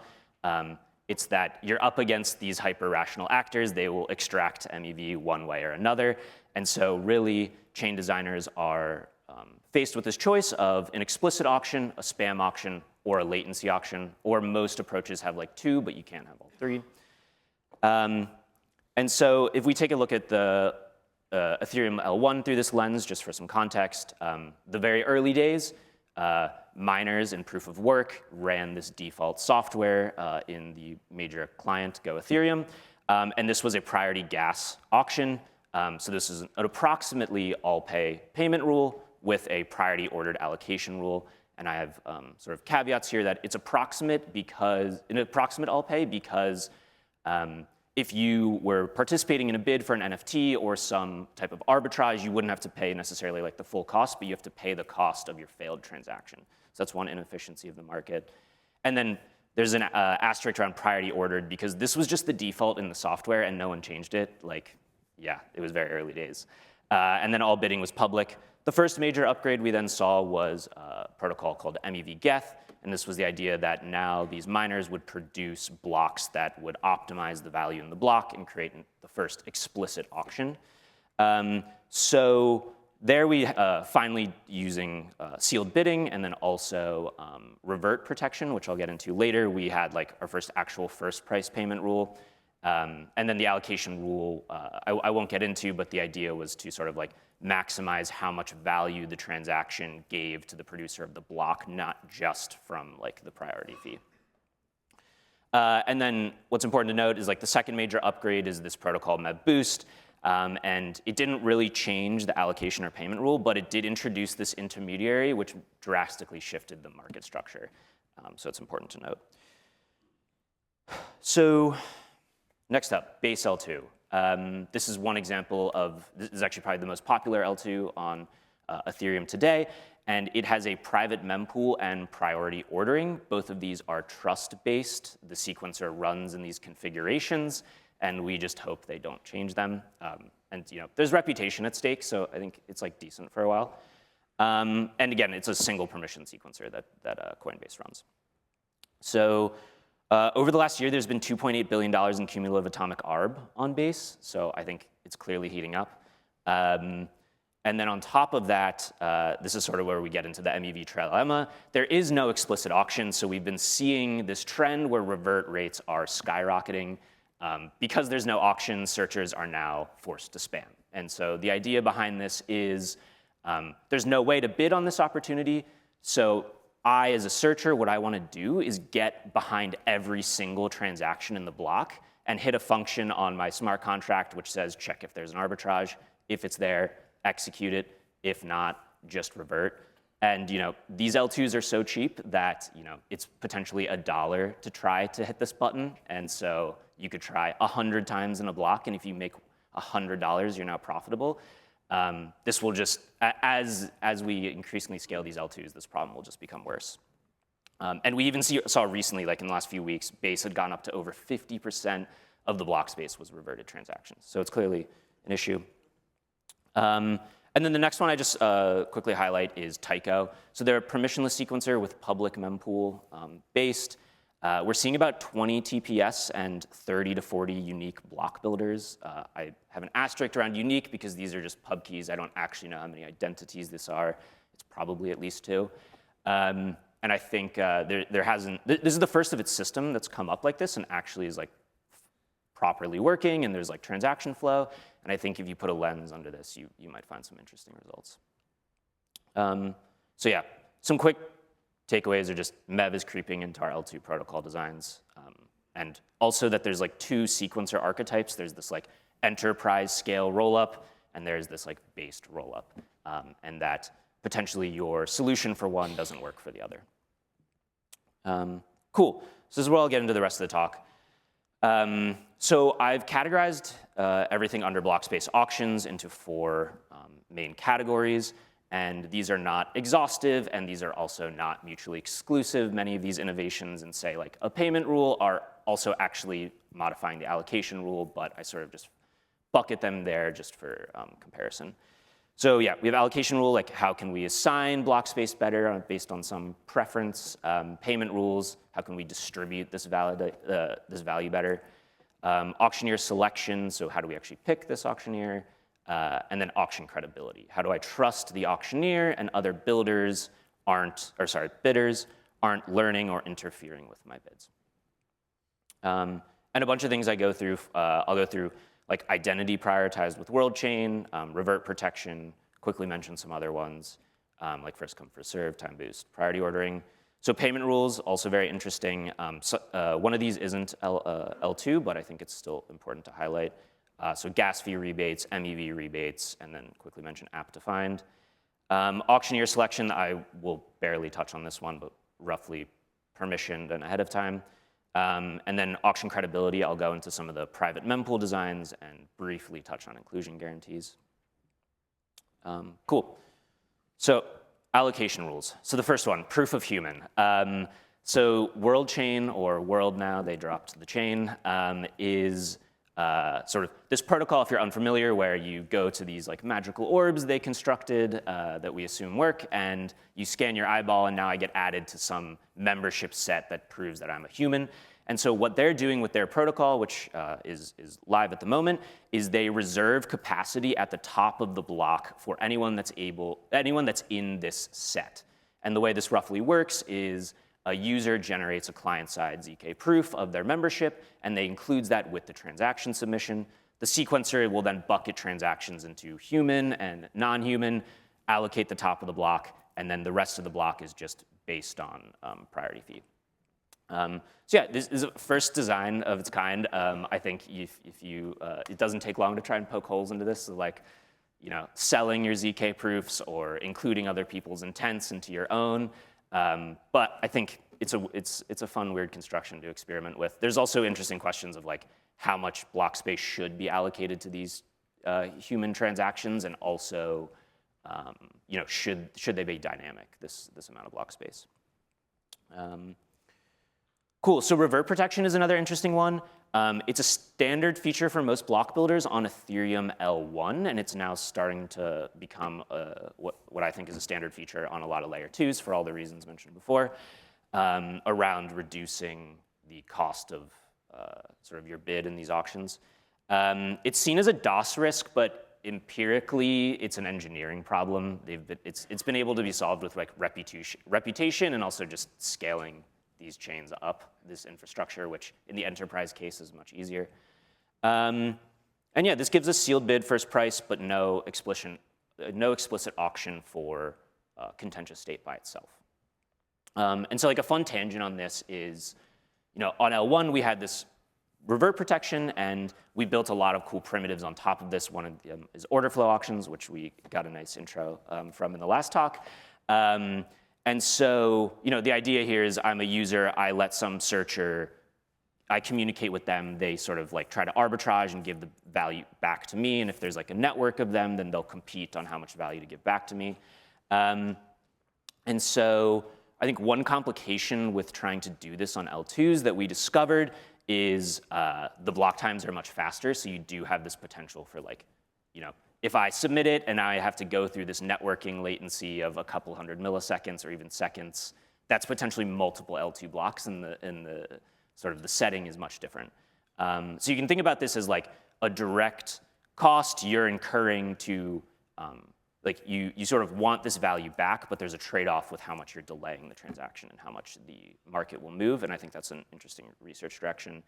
It's that you're up against these hyper-rational actors. They will extract MEV one way or another. And so really, chain designers are faced with this choice of an explicit auction, a spam auction, or a latency auction. Or most approaches have like 2, but you can't have all 3. And so if we take a look at the Ethereum L1 through this lens, just for some context, the very early days, miners in proof of work ran this default software in the major client, Go Ethereum. And this was a priority gas auction. So this is an approximately all-pay payment rule with a priority ordered allocation rule. And I have sort of caveats here that it's approximate all-pay because if you were participating in a bid for an NFT or some type of arbitrage, you wouldn't have to pay necessarily like the full cost, but you have to pay the cost of your failed transaction. So that's one inefficiency of the market. And then there's an asterisk around priority ordered because this was just the default in the software and no one changed it. Like, yeah, it was very early days. And then all bidding was public. The first major upgrade we then saw was a protocol called MEV Geth. And this was the idea that now these miners would produce blocks that would optimize the value in the block and create the first explicit auction. So there we finally using sealed bidding and then also revert protection, which I'll get into later. We had like our first actual first price payment rule. And then the allocation rule, I won't get into, but the idea was to sort of like maximize how much value the transaction gave to the producer of the block, not just from like the priority fee. And then what's important to note is like the second major upgrade is this protocol MEV Boost. And it didn't really change the allocation or payment rule, but it did introduce this intermediary, which drastically shifted the market structure. So it's important to note. So Next up, base L2. This is one example of, this is actually probably the most popular L2 on Ethereum today, and it has a private mempool and priority ordering. Both of these are trust-based. The sequencer runs in these configurations, and we just hope they don't change them. And there's reputation at stake, so I think it's like decent for a while. And again, it's a single permission sequencer that Coinbase runs. So over the last year, there's been $2.8 billion in cumulative atomic ARB on Base, so I think it's clearly heating up. And then on top of that, this is sort of where we get into the MEV trilemma. There is no explicit auction, so we've been seeing this trend where revert rates are skyrocketing. Because there's no auction, searchers are now forced to spam. And so the idea behind this is there's no way to bid on this opportunity, so I, as a searcher, what I want to do is get behind every single transaction in the block and hit a function on my smart contract which says check if there's an arbitrage. If it's there, execute it. If not, just revert. And these L2s are so cheap that it's potentially $1 to try to hit this button. And so you could try 100 times in a block, and if you make $100, you're now profitable. This will just, as we increasingly scale these L2s, this problem will just become worse. And we even saw recently, like in the last few weeks, Base had gone up to over 50% of the block space was reverted transactions. So it's clearly an issue. And then the next one I just quickly highlight is Tycho. So they're a permissionless sequencer with public mempool based. We're seeing about 20 TPS and 30 to 40 unique block builders. I have an asterisk around unique because these are just pub keys. I don't actually know how many identities this are. It's probably at least 2. And I think this is the first of its system that's come up like this and actually is like properly working, and there's like transaction flow. And I think if you put a lens under this, you might find some interesting results. So yeah, some quick takeaways are just MEV is creeping into our L2 protocol designs. And also that there's like 2 sequencer archetypes. There's this like enterprise scale rollup, and there's this like based rollup. And that potentially your solution for one doesn't work for the other. Cool, so this is where I'll get into the rest of the talk. So I've categorized everything under block space auctions into 4 main categories. And these are not exhaustive, and these are also not mutually exclusive. Many of these innovations in, say, like a payment rule are also actually modifying the allocation rule, but I sort of just bucket them there just for comparison. So yeah, we have allocation rule, like how can we assign block space better based on some preference. Payment rules, how can we distribute this value better. Auctioneer selection, so how do we actually pick this auctioneer. And then auction credibility. How do I trust the auctioneer and other bidders aren't learning or interfering with my bids? And a bunch of things I go through. I'll go through like identity prioritized with world chain, revert protection, quickly mention some other ones, like first come, first serve, time boost, priority ordering. So payment rules, also very interesting. One of these isn't L2, but I think it's still important to highlight. So gas fee rebates, MEV rebates, and then quickly mention app defined. Auctioneer selection, I will barely touch on this one, but roughly permissioned and ahead of time. And then auction credibility, I'll go into some of the private mempool designs and briefly touch on inclusion guarantees. Cool. So allocation rules. So the first one, proof of human. So World Chain, or World now, they dropped the chain, is sort of this protocol, if you're unfamiliar, where you go to these like magical orbs they constructed that we assume work, and you scan your eyeball, and now I get added to some membership set that proves that I'm a human. And so what they're doing with their protocol, which is live at the moment, is they reserve capacity at the top of the block for anyone that's in this set. And the way this roughly works is a user generates a client-side ZK proof of their membership, and they includes that with the transaction submission. The sequencer will then bucket transactions into human and non-human, allocate the top of the block, and then the rest of the block is just based on priority fee. So yeah, this is a first design of its kind. I think it doesn't take long to try and poke holes into this, so like, selling your ZK proofs or including other people's intents into your own. But I think it's a fun, weird construction to experiment with. There's also interesting questions of like, how much block space should be allocated to these human transactions, and also should they be dynamic, this amount of block space. Cool, so revert protection is another interesting one. It's a standard feature for most block builders on Ethereum L1, and it's now starting to become what I think is a standard feature on a lot of layer 2s for all the reasons mentioned before, around reducing the cost of sort of your bid in these auctions. It's seen as a DOS risk, but empirically, it's an engineering problem. It's been able to be solved with like reputation and also just scaling these chains up, this infrastructure, which in the enterprise case is much easier. And yeah, this gives a sealed bid first price, but no explicit auction for contentious state by itself. And so like a fun tangent on this is, on L1 we had this revert protection, and we built a lot of cool primitives on top of this. One of them is order flow auctions, which we got a nice intro from in the last talk. And so, the idea here is I'm a user, I let some searcher, I communicate with them, they sort of like try to arbitrage and give the value back to me, and if there's like a network of them, then they'll compete on how much value to give back to me. And so I think one complication with trying to do this on L2s that we discovered is the block times are much faster, so you do have this potential for like, if I submit it and I have to go through this networking latency of a couple hundred milliseconds or even seconds, that's potentially multiple L2 blocks, and the sort of the setting is much different. So you can think about this as like a direct cost you're incurring to, like you sort of want this value back, but there's a trade-off with how much you're delaying the transaction and how much the market will move, and I think that's an interesting research direction.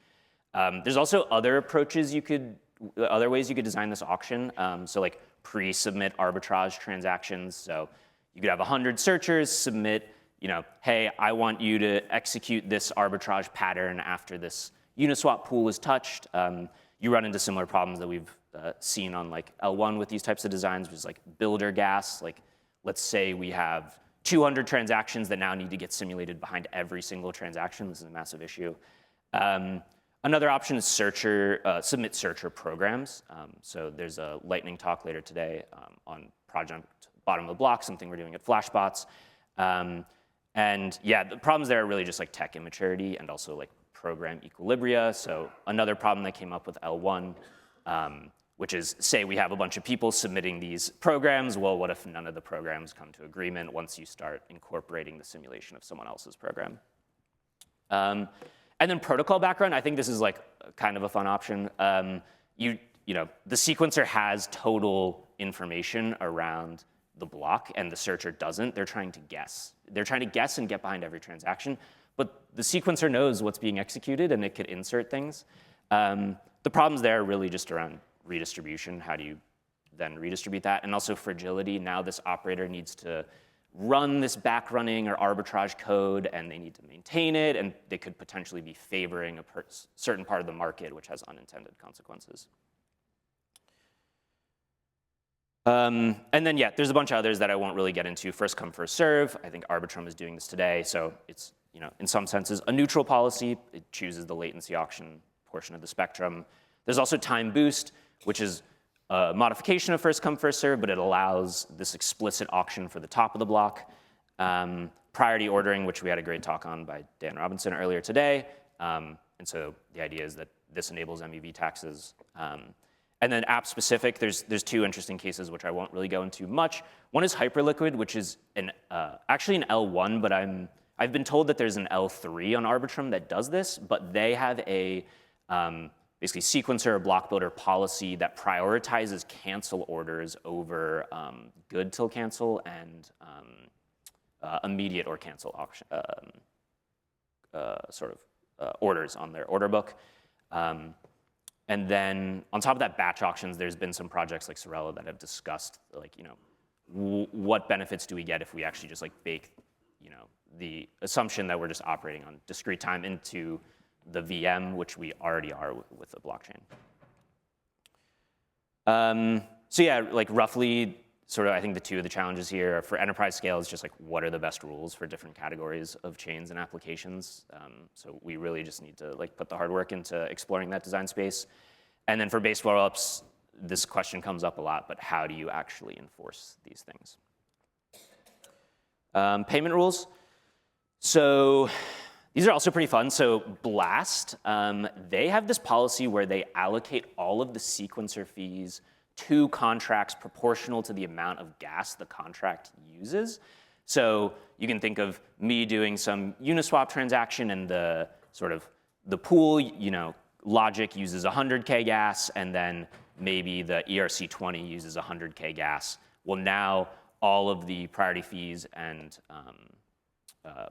There's also other approaches other ways you could design this auction. So like pre-submit arbitrage transactions. So you could have 100 searchers submit, hey, I want you to execute this arbitrage pattern after this Uniswap pool is touched. You run into similar problems that we've seen on like L1 with these types of designs, which is like builder gas. Like, let's say we have 200 transactions that now need to get simulated behind every single transaction. This is a massive issue. Another option is submit searcher programs. So there's a lightning talk later today on Project Bottom of the Block, something we're doing at Flashbots. And yeah, the problems there are really just like tech immaturity and also like program equilibria. So another problem that came up with L1, which is, say we have a bunch of people submitting these programs. Well, what if none of the programs come to agreement once you start incorporating the simulation of someone else's program? And then protocol background, I think this is like kind of a fun option. The sequencer has total information around the block, and the searcher doesn't. They're trying to guess. They're trying to guess and get behind every transaction, but the sequencer knows what's being executed, and it could insert things. The problems there are really just around redistribution. How do you then redistribute that? And also fragility. Now this operator needs to run this back running or arbitrage code, and they need to maintain it, and they could potentially be favoring a certain part of the market, which has unintended consequences. And then, yeah, there's a bunch of others that I won't really get into. First come, first serve. I think Arbitrum is doing this today, so it's, in some senses, a neutral policy. It chooses the latency auction portion of the spectrum. There's also time boost, which is a modification of first come, first serve, but it allows this explicit auction for the top of the block. Priority ordering, which we had a great talk on by Dan Robinson earlier today. And so the idea is that this enables MEV taxes. And then app specific, there's two interesting cases which I won't really go into much. One is Hyperliquid, which is actually an L1, but I've been told that there's an L3 on Arbitrum that does this, but they have a basically sequencer or block builder policy that prioritizes cancel orders over good till cancel and immediate or cancel auction, orders on their order book. And then on top of that, batch auctions, there's been some projects like Sorella that have discussed like, what benefits do we get if we actually just like bake, the assumption that we're just operating on discrete time into the VM, which we already are with the blockchain. So yeah, like roughly sort of, I think the two of the challenges here for enterprise scale is just like, what are the best rules for different categories of chains and applications? So we really just need to like put the hard work into exploring that design space. And then for base rollups, this question comes up a lot, but how do you actually enforce these things? Payment rules. So these are also pretty fun. So Blast, they have this policy where they allocate all of the sequencer fees to contracts proportional to the amount of gas the contract uses. So you can think of me doing some Uniswap transaction and the sort of the pool, you know, logic uses 100K gas, and then maybe the ERC20 uses 100K gas. Well, now all of the priority fees and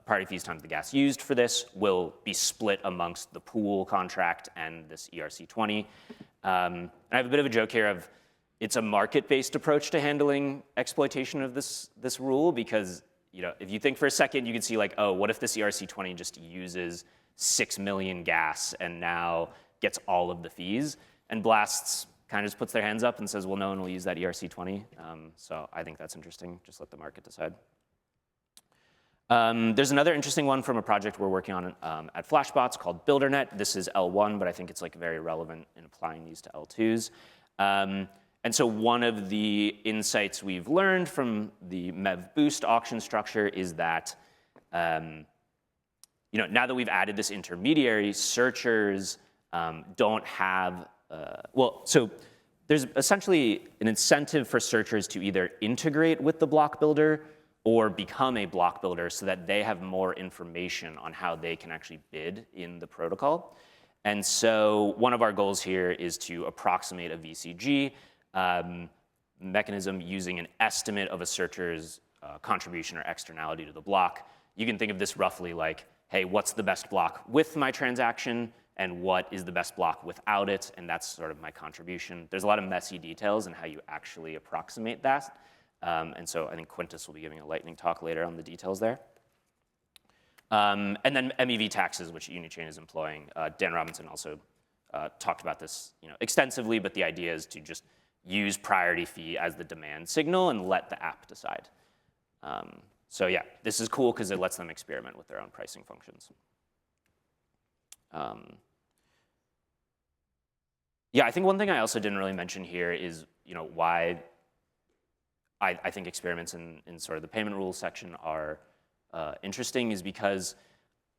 priority fees times the gas used for this will be split amongst the pool contract and this ERC20. And I have a bit of a joke here of it's a market-based approach to handling exploitation of this rule, because you know, if you think for a second, you can see like, oh, what if this ERC20 just uses 6 million gas and now gets all of the fees? And Blasts kind of just puts their hands up and says, well, no one will use that ERC20. So I think that's interesting. Just let the market decide. There's another interesting one from a project we're working on at Flashbots called BuilderNet. This is L1, but I think it's like very relevant in applying these to L2s. And so one of the insights we've learned from the MEV Boost auction structure is that you know, now that we've added this intermediary, searchers don't have, well, so there's essentially an incentive for searchers to either integrate with the block builder or become a block builder so that they have more information on how they can actually bid in the protocol. And so one of our goals here is to approximate a VCG mechanism using an estimate of a searcher's contribution or externality to the block. You can think of this roughly like, hey, what's the best block with my transaction, and what is the best block without it, and that's sort of my contribution. There's a lot of messy details in how you actually approximate that. And so I think Quintus will be giving a lightning talk later on the details there. And then MEV taxes, which Unichain is employing. Dan Robinson also talked about this, you know, extensively, but the idea is to just use priority fee as the demand signal and let the app decide. So yeah, this is cool because it lets them experiment with their own pricing functions. Yeah, I think one thing I also didn't really mention here is, you know, why I think experiments in sort of the payment rules section are interesting is because,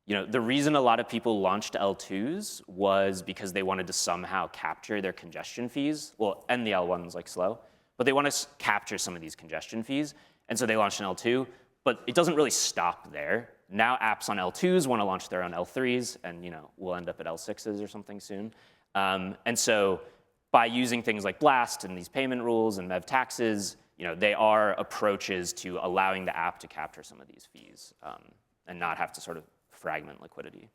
you know, the reason a lot of people launched L2s was because they wanted to somehow capture their congestion fees. Well, and the L1's like slow, but they want to capture some of these congestion fees. And so they launched an L2, but it doesn't really stop there. Now apps on L2s want to launch their own L3s, and, you know, we'll end up at L6s or something soon. And so by using things like Blast and these payment rules and MEV taxes, you know, they are approaches to allowing the app to capture some of these fees and not have to sort of fragment liquidity.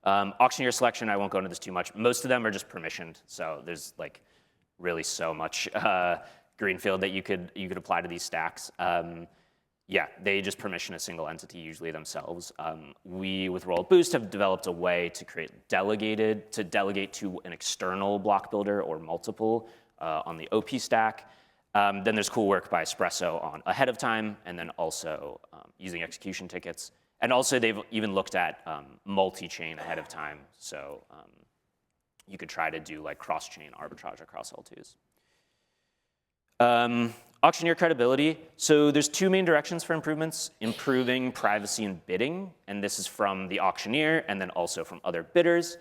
Auctioneer selection, I won't go into this too much. Most of them are just permissioned, so there's like really so much greenfield that you could apply to these stacks. Yeah, they just permission a single entity, usually themselves. We, with Rollup Boost, have developed a way to delegate to an external block builder or multiple on the OP stack. Then there's cool work by Espresso on ahead of time, and then also using execution tickets. And also they've even looked at multi-chain ahead of time. So you could try to do like cross-chain arbitrage across L2s. Auctioneer credibility. So there's two main directions for improvements: improving privacy and bidding, and this is from the auctioneer and then also from other bidders,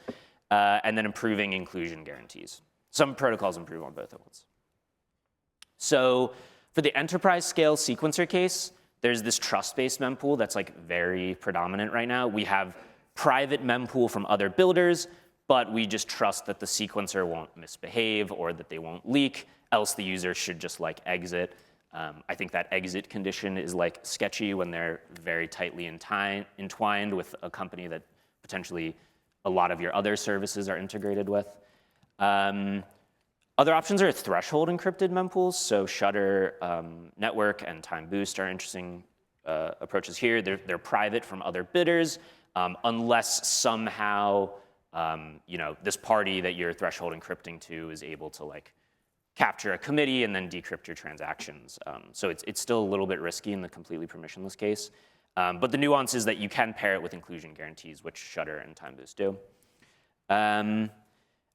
and then improving inclusion guarantees. Some protocols improve on both at once. So for the enterprise scale sequencer case, there's this trust-based mempool that's like very predominant right now. We have private mempool from other builders, but we just trust that the sequencer won't misbehave or that they won't leak, else the user should just like exit. I think that exit condition is like sketchy when they're very tightly entwined with a company that potentially a lot of your other services are integrated with. Other options are threshold encrypted mempools. So Shutter Network and Time Boost are interesting approaches here. They're private from other bidders, unless somehow you know, this party that you're threshold encrypting to is able to like capture a committee and then decrypt your transactions. So it's still a little bit risky in the completely permissionless case. But the nuance is that you can pair it with inclusion guarantees, which Shutter and TimeBoost do.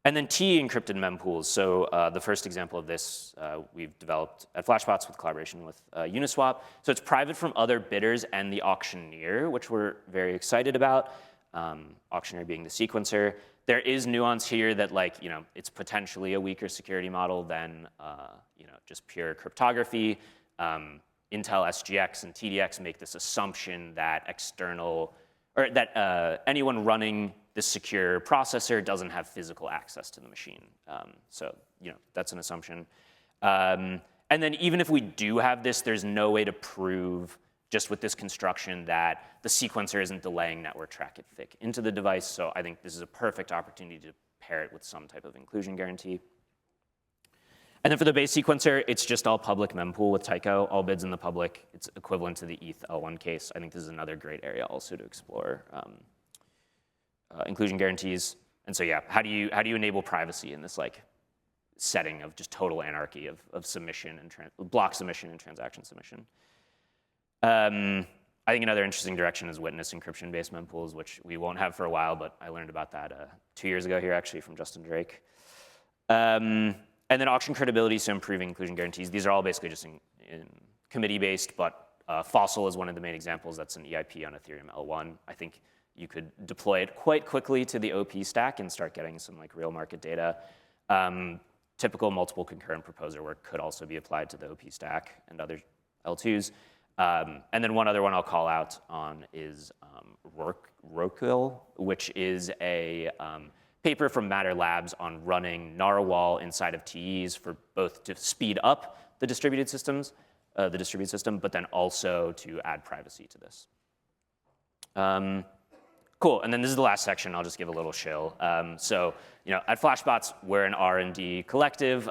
And then T-encrypted mempools. So the first example of this we've developed at Flashbots with collaboration with Uniswap. So it's private from other bidders and the auctioneer, which we're very excited about. Auctioneer being the sequencer. There is nuance here that, like, it's potentially a weaker security model than just pure cryptography. Intel SGX and TDX make this assumption that anyone running this secure processor doesn't have physical access to the machine. So that's an assumption. And then even if we do have this, there's no way to prove just with this construction that the sequencer isn't delaying network traffic into the device. So I think this is a perfect opportunity to pair it with some type of inclusion guarantee. And then for the base sequencer, it's just all public mempool with Tycho, all bids in the public. It's equivalent to the ETH L1 case. I think this is another great area also to explore inclusion guarantees. And so yeah, how do you enable privacy in this setting of just total anarchy of submission and block submission and transaction submission? I think another interesting direction is witness encryption-based mempools, which we won't have for a while, but I learned about that 2 years ago here, actually, from Justin Drake. And then auction credibility, so improving inclusion guarantees. These are all basically just in committee-based, but Fossil is one of the main examples. That's an EIP on Ethereum L1. I think you could deploy it quite quickly to the OP stack and start getting some real market data. Typical multiple concurrent proposer work could also be applied to the OP stack and other L2s. And then one other one I'll call out on is Rockwill, which is a paper from Matter Labs on running Narwhal inside of TEs for both to speed up the distributed system, but then also to add privacy to this. Cool, and then this is the last section. I'll just give a little shill. So, at Flashbots, we're an R&D collective.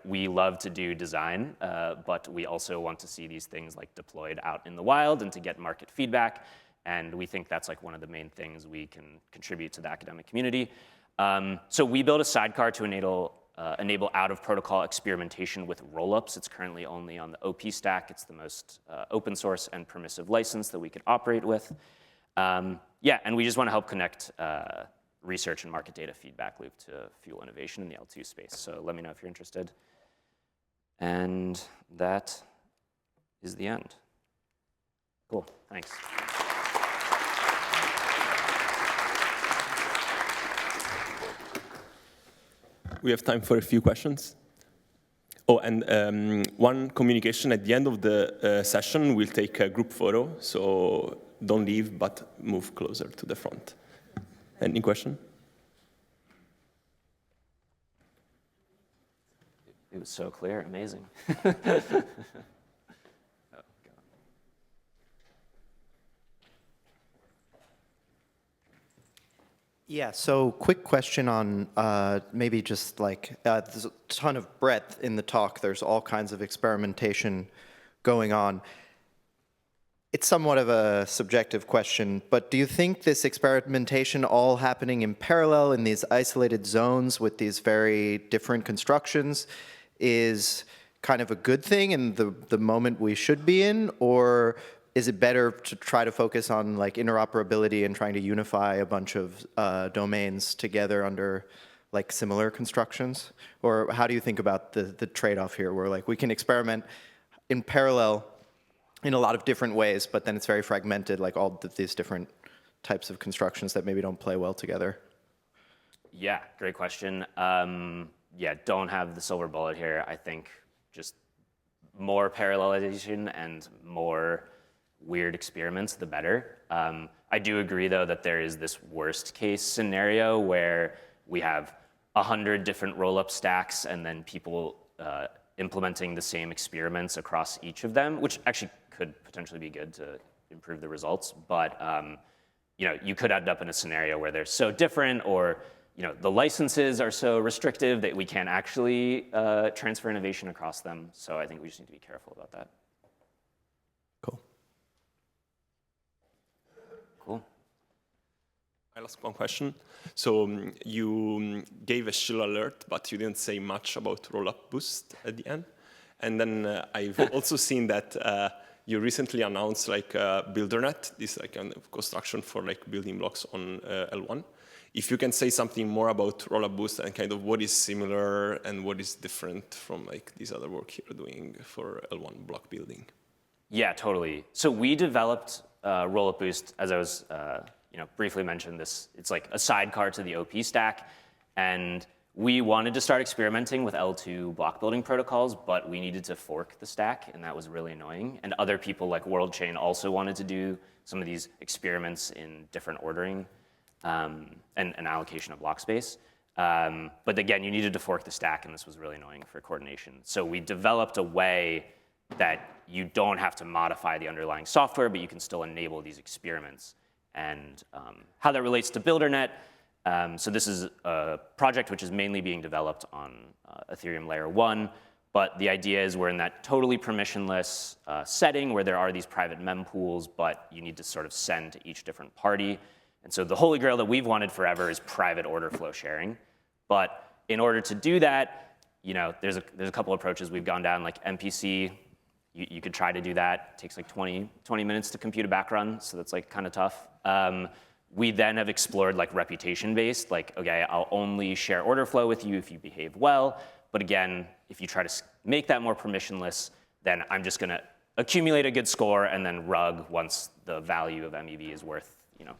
We love to do design, but we also want to see these things deployed out in the wild and to get market feedback. And we think that's one of the main things we can contribute to the academic community. So we built a sidecar to enable out-of-protocol experimentation with rollups. It's currently only on the OP stack. It's the most open source and permissive license that we could operate with. Yeah, and we just want to help connect research and market data feedback loop to fuel innovation in the L2 space. So let me know if you're interested. And that is the end. Cool, thanks. We have time for a few questions. Oh, and one communication at the end of the session, we'll take a group photo. So don't leave, but move closer to the front. Any question? It was so clear, amazing. Yeah, so quick question on maybe just there's a ton of breadth in the talk. There's all kinds of experimentation going on. It's somewhat of a subjective question, but do you think this experimentation all happening in parallel in these isolated zones with these very different constructions is kind of a good thing in the moment we should be in, or is it better to try to focus on interoperability and trying to unify a bunch of domains together under similar constructions? Or how do you think about the trade-off here where we can experiment in parallel in a lot of different ways, but then it's very fragmented, all these different types of constructions that maybe don't play well together? Yeah, great question. Yeah, don't have the silver bullet here. I think just more parallelization and more weird experiments, the better. I do agree, though, that there is this worst case scenario where we have 100 different roll-up stacks and then people implementing the same experiments across each of them, which actually could potentially be good to improve the results. But you could end up in a scenario where they're so different, or the licenses are so restrictive that we can't actually transfer innovation across them. So I think we just need to be careful about that. Cool. Cool. I'll ask one question. So you gave a shill alert, but you didn't say much about rollup boost at the end. And then I've also seen that you recently announced like BuilderNet, this like kind of construction for like building blocks on L1. If you can say something more about rollup boost and kind of what is similar and what is different from like this other work you're doing for L1 block building. Yeah, totally. So we developed Rollup Boost, as I was briefly mentioned this. It's like a sidecar to the OP stack, and we wanted to start experimenting with L2 block building protocols, but we needed to fork the stack, and that was really annoying. And other people like WorldChain also wanted to do some of these experiments in different ordering and allocation of block space. But again, you needed to fork the stack, and this was really annoying for coordination. So we developed a way that you don't have to modify the underlying software, but you can still enable these experiments. And how that relates to BuilderNet, so this is a project which is mainly being developed on Ethereum Layer 1, but the idea is we're in that totally permissionless setting where there are these private mempools, but you need to sort of send to each different party. And so the holy grail that we've wanted forever is private order flow sharing. But in order to do that, there's a couple approaches we've gone down, like MPC. You could try to do that. It takes like 20 minutes to compute a back run, so that's like kind of tough. We then have explored like reputation-based, like, okay, I'll only share order flow with you if you behave well. But again, if you try to make that more permissionless, then I'm just gonna accumulate a good score and then rug once the value of MEV is worth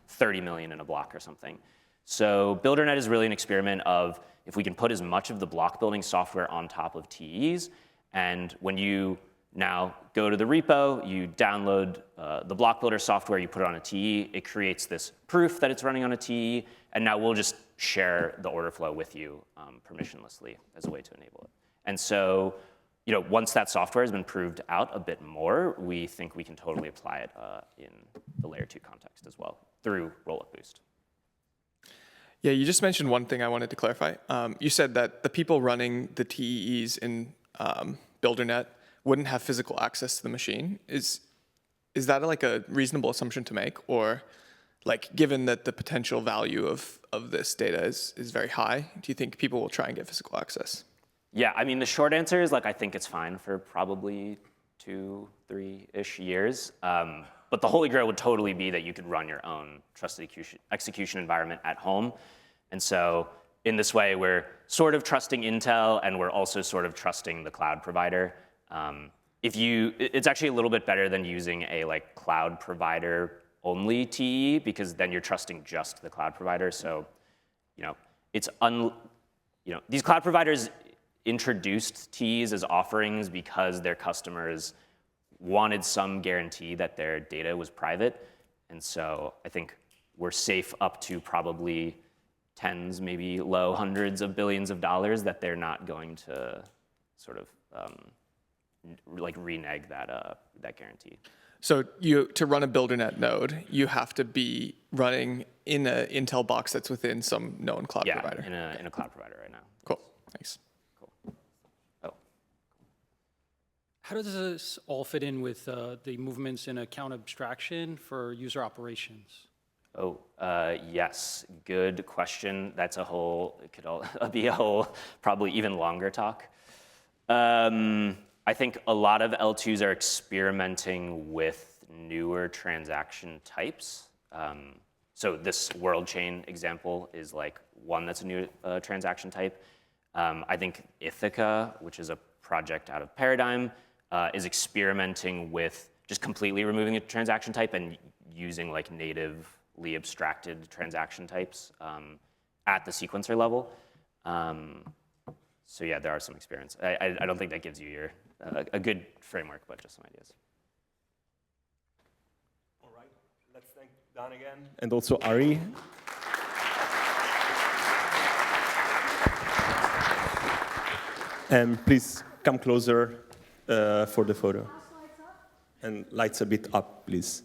30 million in a block or something. So BuilderNet is really an experiment of if we can put as much of the block building software on top of TEs, and when you now go to the repo, you download the block builder software, you put it on a TE, it creates this proof that it's running on a TE, and now we'll just share the order flow with you permissionlessly as a way to enable it. And so, once that software has been proved out a bit more, we think we can totally apply it in the layer 2 context as well through Rollup Boost. Yeah, you just mentioned one thing I wanted to clarify. You said that the people running the TEEs in BuilderNet wouldn't have physical access to the machine. Is that like a reasonable assumption to make? Or like given that the potential value of this data is very high, do you think people will try and get physical access? Yeah, I mean, the short answer is like I think it's fine for probably 2-3-ish years. But the holy grail would totally be that you could run your own trusted execution environment at home. And so in this way, we're sort of trusting Intel, and we're also sort of trusting the cloud provider. It's actually a little bit better than using a like cloud provider only TE, because then you're trusting just the cloud provider. So, these cloud providers introduced TEs as offerings because their customers wanted some guarantee that their data was private. And so I think we're safe up to probably tens, maybe low hundreds of billions of dollars that they're not going to sort of renege that guarantee. So to run a BuilderNet node, you have to be running in an Intel box that's within some known cloud provider. Yeah, in a cloud provider right now. Cool, thanks. Cool. Oh. How does this all fit in with the movements in account abstraction for user operations? Oh, yes, good question. It could be a whole, probably even longer talk. I think a lot of L2s are experimenting with newer transaction types. So this WorldChain example is like one that's a new transaction type. I think Ithaca, which is a project out of Paradigm, is experimenting with just completely removing a transaction type and using like natively abstracted transaction types at the sequencer level. So yeah, there are some experiments. I don't think that gives you a good framework, but just some ideas. All right, let's thank Dan again. And also Ari. And please come closer for the photo. And lights a bit up, please.